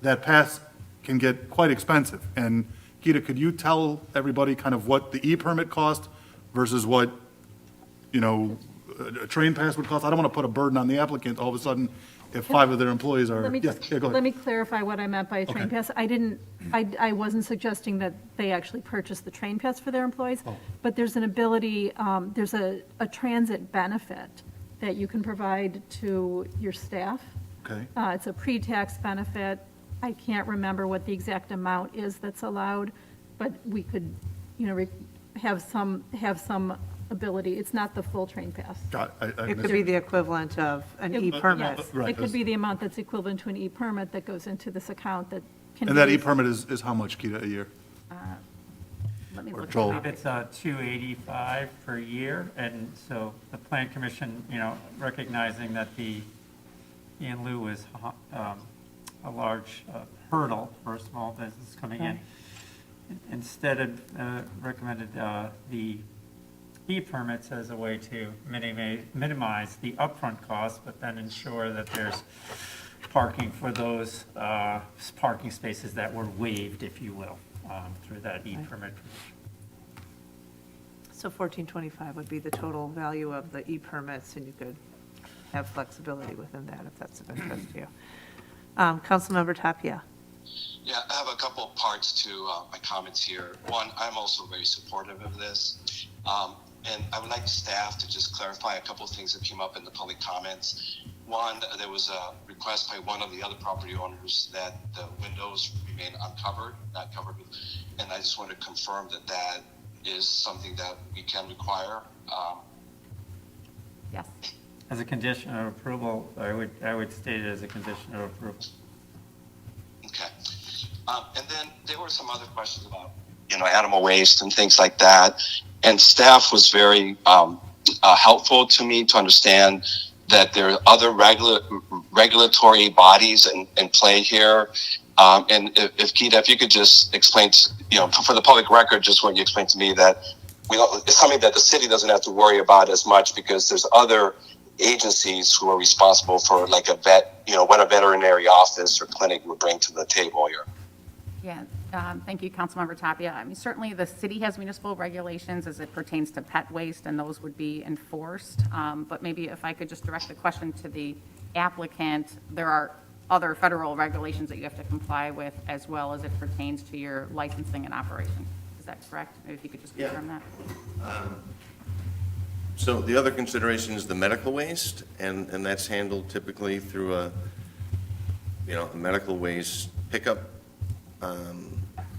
that pass can get quite expensive. And Gita, could you tell everybody kind of what the e-permit cost versus what, a train pass would cost? I don't want to put a burden on the applicant all of a sudden if 5 of their employees are, Let me, go ahead. let me clarify what I meant by a train Okay. pass. I wasn't suggesting that they actually purchase the train pass for their employees, Oh. but there's an ability, there's a transit benefit that you can provide to your staff. Okay. It's a pre-tax benefit. I can't remember what the exact amount is that's allowed, but we could, have some ability. It's not the full train pass. Got it. I It missed could be the equivalent of an e-permit. Yes, Right, it could be the amount that's equivalent to an e-permit that goes into this account that can be. And that used- e-permit is how much, Gita, a year? Let me or look it Joel? up. It's $285 per year, and so the Plan Commission, recognizing that the in lieu is a large hurdle for a small business coming in, instead of recommended the e-permits as a way to minimize the upfront cost, but then ensure that there's parking for those parking spaces that were waived, if you will, through that e-permit. So 1425 would be the total value of the e-permits, and you could have flexibility within that if that's of interest to you. Councilmember Tapia. Yeah, I have a couple of parts to my comments here. One, I'm also very supportive of this. And I would like staff to just clarify a couple of things that came up in the public comments. One, there was a request by one of the other property owners that the windows remain uncovered, not covered. And I just want to confirm that that is something that we can require. Yes. As a condition of approval, I would state it as a condition of approval. Okay. And then there were some other questions about, animal waste and things like that. And staff was very helpful to me to understand that there are other regulatory bodies in play here. And if Geeta, if you could just explain, for the public record, just what you explained to me, that it's something that the city doesn't have to worry about as much because there's other agencies who are responsible for like a vet, what a veterinary office or clinic would bring to the table here. Yeah, thank you, Councilmember Tapia. I mean, certainly the city has municipal regulations as it pertains to pet waste, and those would be enforced. But maybe if I could just direct the question to the applicant, there are other federal regulations that you have to comply with as well as it pertains to your licensing and operation. Is that correct? Maybe if you could just confirm that. So the other consideration is the medical waste, and that's handled typically through a medical waste pickup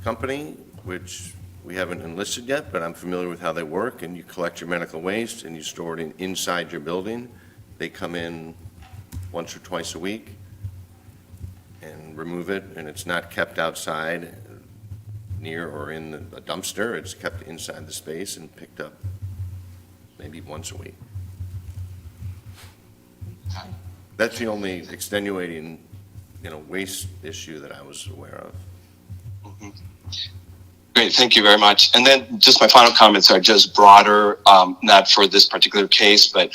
company, which we haven't enlisted yet, but I'm familiar with how they work. And you collect your medical waste and you store it inside your building. They come in once or twice a week and remove it, and it's not kept outside near or in a dumpster. It's kept inside the space and picked up maybe once a week. That's the only extenuating, waste issue that I was aware of. Mm-hmm. Great, thank you very much. And then just my final comments are just broader, not for this particular case, but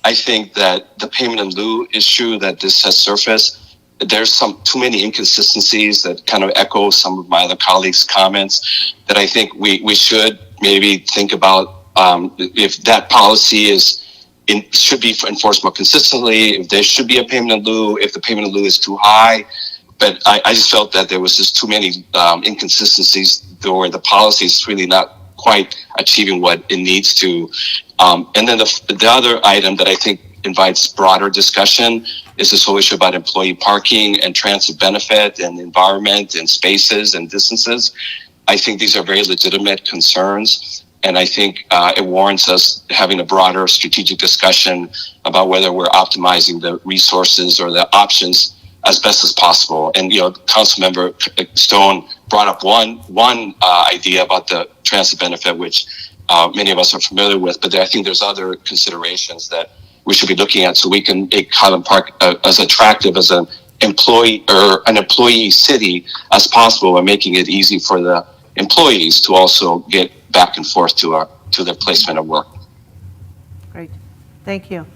I think that the payment in lieu issue that this has surfaced, there's too many inconsistencies that kind of echo some of my other colleagues' comments that I think we should maybe think about if that policy should be enforced more consistently, if there should be a payment in lieu, if the payment in lieu is too high. But I just felt that there was just too many inconsistencies where the policy is really not quite achieving what it needs to. And then the other item that I think invites broader discussion is this whole issue about employee parking and transit benefit and environment and spaces and distances. I think these are very legitimate concerns. And I think it warrants us having a broader strategic discussion about whether we're optimizing the resources or the options as best as possible. And, Councilmember Stone brought up one idea about the transit benefit, which many of us are familiar with, but I think there's other considerations that we should be looking at so we can make Highland Park as attractive as an employee city as possible, and making it easy for the employees to also get back and forth to their placement of work. Great, thank you.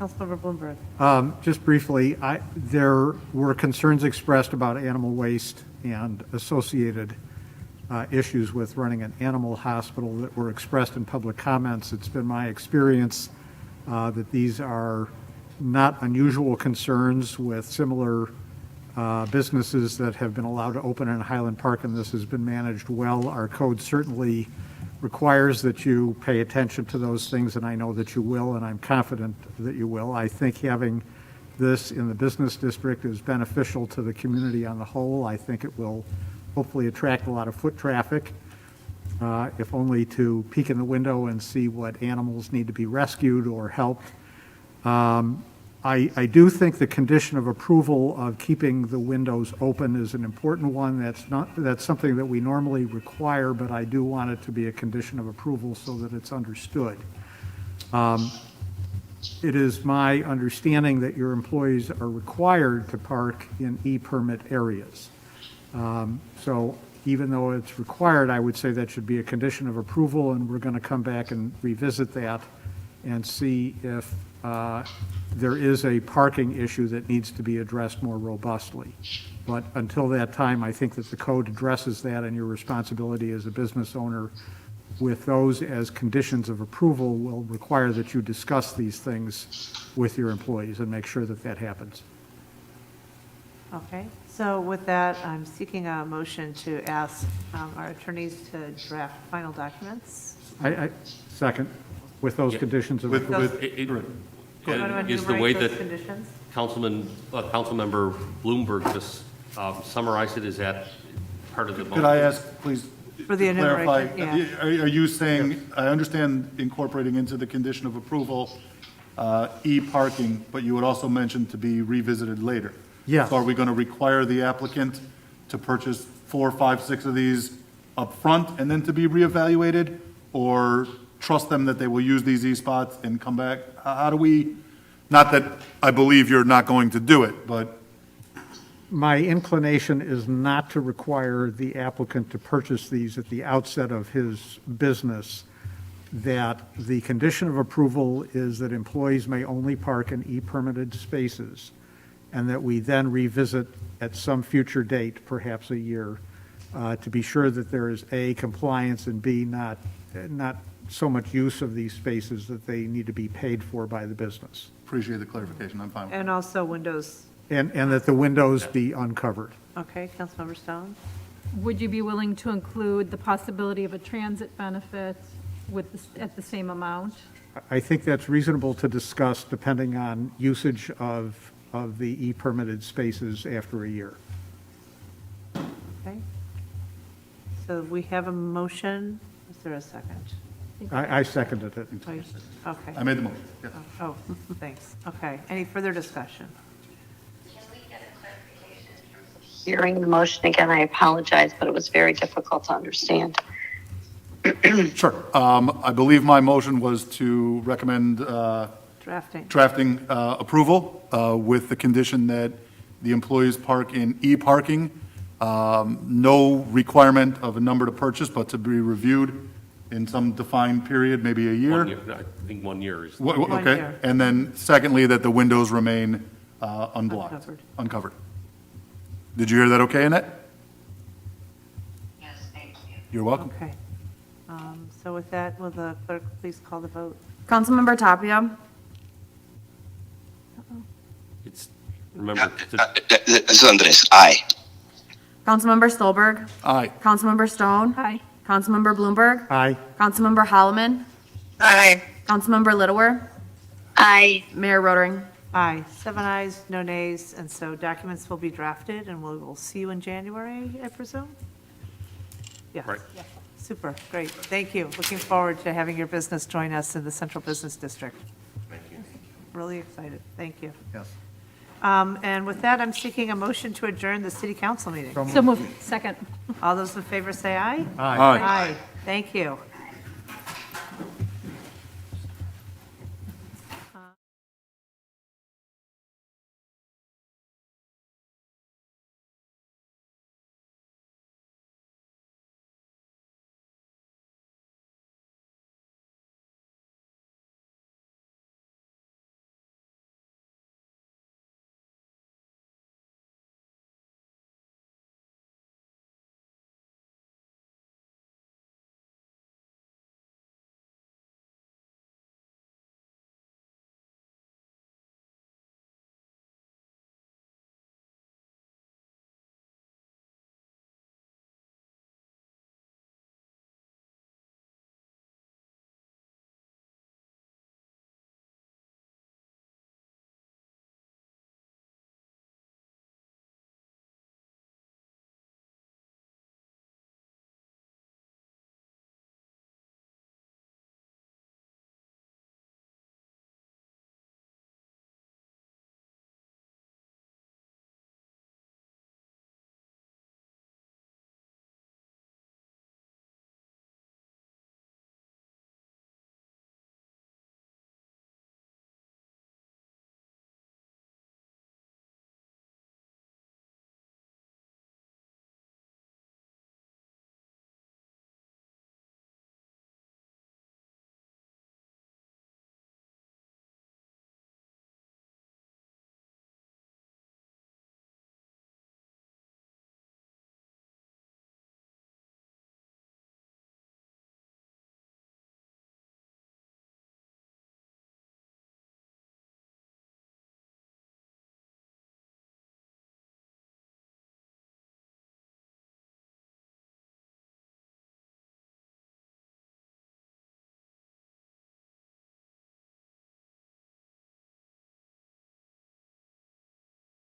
Councilmember Bloomberg. Just briefly, there were concerns expressed about animal waste and associated issues with running an animal hospital that were expressed in public comments. It's been my experience that these are not unusual concerns with similar businesses that have been allowed to open in Highland Park, and this has been managed well. Our code certainly requires that you pay attention to those things, and I know that you will, and I'm confident that you will. I think having this in the business district is beneficial to the community on the whole. I think it will hopefully attract a lot of foot traffic, if only to peek in the window and see what animals need to be rescued or helped. I do think the condition of approval of keeping the windows open is an important one. That's something that we normally require, but I do want it to be a condition of approval so that it's understood. It is my understanding that your employees are required to park in e-permit areas. So even though it's required, I would say that should be a condition of approval, and we're going to come back and revisit that and see if there is a parking issue that needs to be addressed more robustly. But until that time, I think that the code addresses that, and your responsibility as a business owner with those as conditions of approval will require that you discuss these things with your employees and make sure that that happens. Okay, so with that, I'm seeking a motion to ask our attorneys to draft final documents. I second, with those conditions of With, approval. with, You want to Is the way enumerate that those conditions? Councilmember Bloomberg just summarized it, is that part of the motion? could I ask, please, For the to clarify? enumeration, yeah. Are you saying, I understand incorporating into the condition of approval, e-parking, but you would also mention to be revisited later? Yes. So are we going to require the applicant to purchase 4, 5, 6 of these up front and then to be reevaluated? Or trust them that they will use these e-spots and come back? How do we, not that I believe you're not going to do it, but My inclination is not to require the applicant to purchase these at the outset of his business, that the condition of approval is that employees may only park in e-permitted spaces, and that we then revisit at some future date, perhaps a year, to be sure that there is, A, compliance, and B, not so much use of these spaces that they need to be paid for by the business. appreciate the clarification, I'm fine with it. And also windows. And that the windows be uncovered. Okay, Councilmember Stone? Would you be willing to include the possibility of a transit benefit at the same amount? I think that's reasonable to discuss depending on usage of the e-permitted spaces after a year. Okay. So we have a motion. Is there a second? I seconded it. Okay. I made the motion, yes. Oh, thanks. Okay. Any further discussion? Hearing the motion again, I apologize, but it was very difficult to understand. Sure. I believe my motion was to recommend Drafting. approval with the condition that the employees park in e-parking. No requirement of a number to purchase, but to be reviewed in some defined period, maybe a year. 1 year, I think 1 year is. Okay. year. And then secondly, that the windows remain unblocked, Uncovered. uncovered. Did you hear that okay, Annette? Yes, thank you. You're welcome. Okay. So with that, will the clerk please call the vote? Councilmember Tapia. It's, remember, This is Andres, aye. Councilmember Stolberg. Aye. Councilmember Stone. Aye. Councilmember Bloomberg. Aye. Councilmember Holloman. Aye. Councilmember Littlewer. Aye. Mayor Rotering. Aye. 7 ayes, no nays, and so documents will be drafted, and we will see you in January, I presume? Yes. Right. Super, great. Thank you. Looking forward to having your business join us in the Central Business District. Thank you. Really excited. Thank you. Yes. And with that, I'm seeking a motion to adjourn the city council meeting. So moved. Second. All those in favor say aye. Aye. Aye. Thank you.